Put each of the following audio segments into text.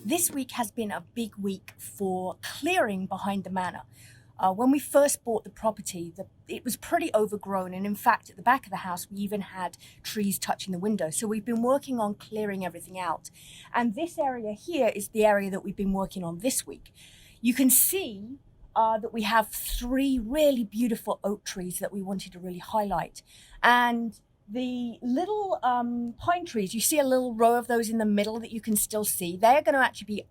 This week has been a big week for clearing behind the manor. When we first bought the property, it was pretty overgrown, and in fact at the back of the house we even had trees touching the window. So we've been working on clearing everything out, and this area here is the area that we've been working on this week. You can see that we have 3 really beautiful oak trees that we wanted to really highlight, and the little pine trees, you see a little row of those in the middle that you can still see, they're going to actually be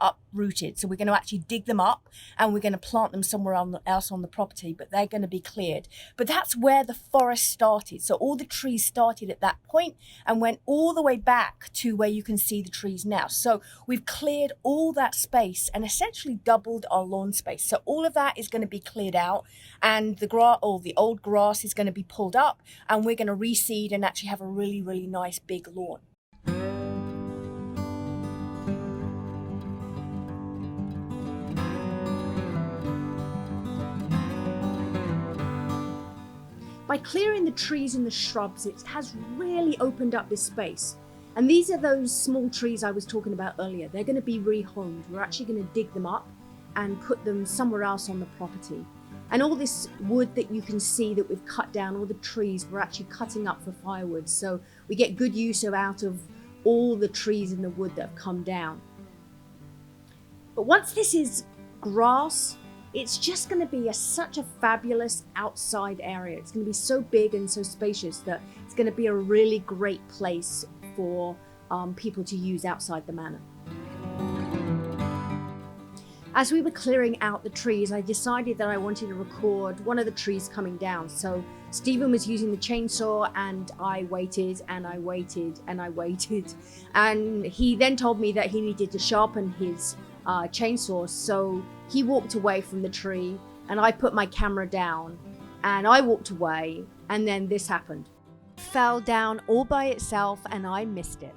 uprooted. So we're going to actually dig them up and we're going to plant them somewhere else on the property, but they're going to be cleared. But that's where the forest started. So all the trees started at that point and went all the way back to where you can see the trees now. So we've cleared all that space and essentially doubled our lawn space. So all of that is going to be cleared out, and the old grass is going to be pulled up, and we're going to reseed and actually have a really, really nice big lawn. By clearing the trees and the shrubs, it has really opened up this space. And these are those small trees I was talking about earlier. They're going to be rehomed. We're actually going to dig them up and put them somewhere else on the property. And all this wood that you can see that we've cut down, all the trees, we're actually cutting up for firewood. So we get good use out of all the trees and the wood that have come down. But once this is grass, it's just going to be such a fabulous outside area. It's going to be so big and so spacious that it's going to be a really great place for people to use outside the manor. As we were clearing out the trees, I decided that I wanted to record one of the trees coming down. So Stephen was using the chainsaw, and I waited and I waited and I waited. And he then told me that he needed to sharpen his chainsaw, so he walked away from the tree and I put my camera down and I walked away, and then this happened. It fell down all by itself and I missed it.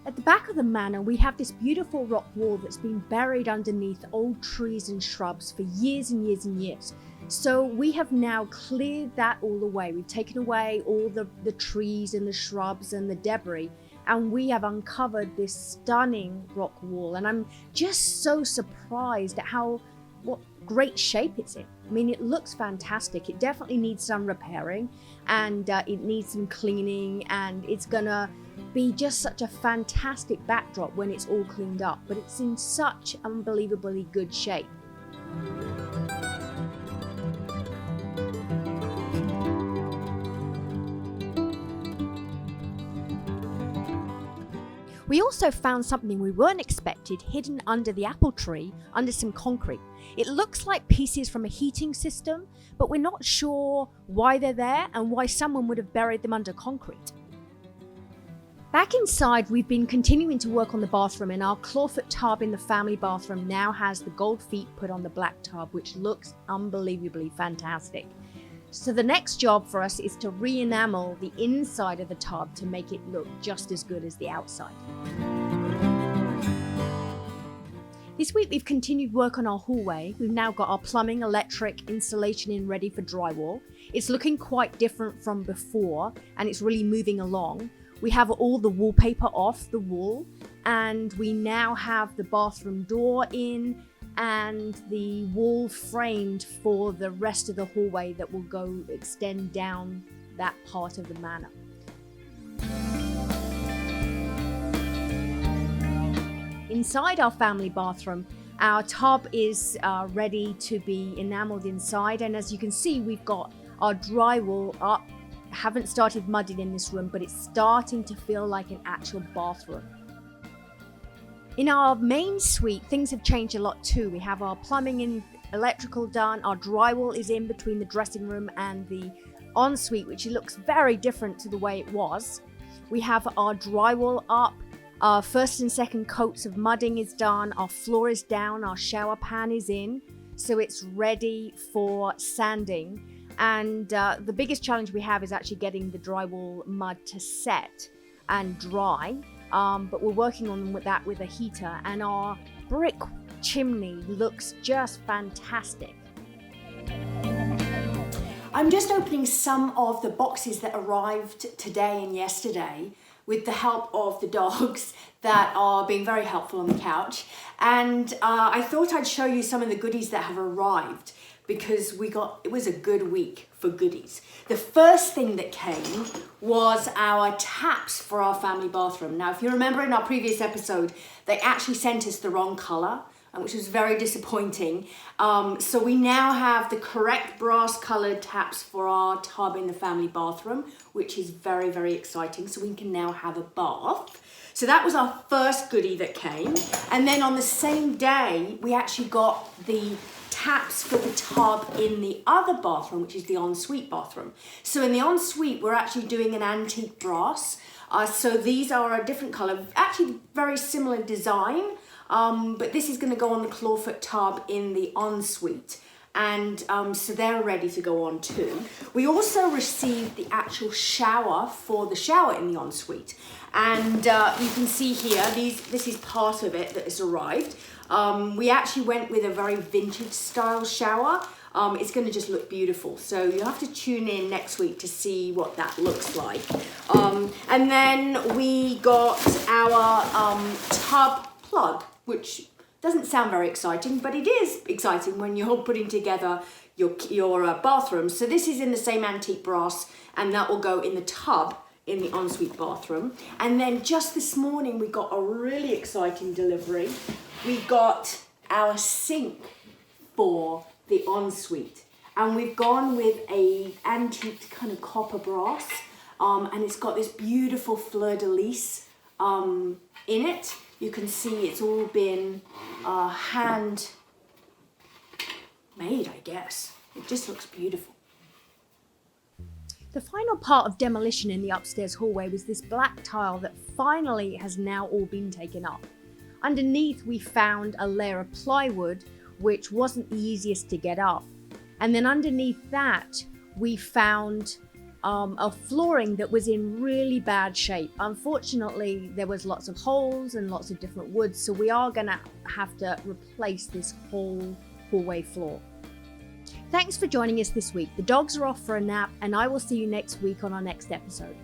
At the back of the manor we have this beautiful rock wall that's been buried underneath old trees and shrubs for years and years and years. So we have now cleared that all away. We've taken away all the trees and the shrubs and the debris, and we have uncovered this stunning rock wall. And I'm just so surprised at what great shape it's in. I mean, it looks fantastic. It definitely needs some repairing, and it needs some cleaning, and it's gonna be just such a fantastic backdrop when it's all cleaned up, but it's in such unbelievably good shape. We also found something we weren't expected hidden under the apple tree, under some concrete. It looks like pieces from a heating system, but we're not sure why they're there and why someone would have buried them under concrete. Back inside, we've been continuing to work on the bathroom, and our clawfoot tub in the family bathroom now has the gold feet put on the black tub, which looks unbelievably fantastic. So the next job for us is to re-enamel the inside of the tub to make it look just as good as the outside. This week we've continued work on our hallway. We've now got our plumbing, electric, insulation in ready for drywall. It's looking quite different from before, and it's really moving along. We have all the wallpaper off the wall, and we now have the bathroom door in and the wall framed for the rest of the hallway that will extend down that part of the manor. Inside our family bathroom, our tub is ready to be enameled inside, and as you can see, we've got our drywall up. Haven't started mudding in this room, but it's starting to feel like an actual bathroom. In our main suite, things have changed a lot too. We have our plumbing and electrical done. Our drywall is in between the dressing room and the ensuite, which looks very different to the way it was. We have our drywall up. Our first and second coats of mudding is done. Our floor is down. Our shower pan is in. So it's ready for sanding. And the biggest challenge we have is actually getting the drywall mud to set and dry. But we're working on that with a heater, and our brick chimney looks just fantastic. I'm just opening some of the boxes that arrived today and yesterday with the help of the dogs that are being very helpful on the couch. And I thought I'd show you some of the goodies that have arrived, because it was a good week for goodies. The first thing that came was our taps for our family bathroom. Now, if you remember in our previous episode, they actually sent us the wrong color, which was very disappointing. So we now have the correct brass colored taps for our tub in the family bathroom, which is very, very exciting. So we can now have a bath. So that was our first goodie that came. And then on the same day, we actually got the taps for the tub in the other bathroom, which is the ensuite bathroom. So in the ensuite, we're actually doing an antique brass. So these are a different color, actually very similar design, but this is gonna go on the clawfoot tub in the ensuite. And so they're ready to go on too. We also received the actual shower for the shower in the ensuite. And you can see here, this is part of it that has arrived. We actually went with a very vintage style shower. It's going to just look beautiful. So you'll have to tune in next week to see what that looks like. And then we got our tub plug, which doesn't sound very exciting, but it is exciting when you're putting together your bathroom. So this is in the same antique brass, and that will go in the tub in the ensuite bathroom. And then just this morning, we got a really exciting delivery. We got our sink for the ensuite, and we've gone with a antique kind of copper brass, and it's got this beautiful fleur-de-lis in it. You can see it's all been hand made, I guess. It just looks beautiful. The final part of demolition in the upstairs hallway was this black tile that finally has now all been taken up. Underneath, we found a layer of plywood, which wasn't the easiest to get up. And then underneath that, we found a flooring that was in really bad shape. Unfortunately, there was lots of holes and lots of different woods, so we are gonna have to replace this whole hallway floor. Thanks for joining us this week. The dogs are off for a nap, and I will see you next week on our next episode.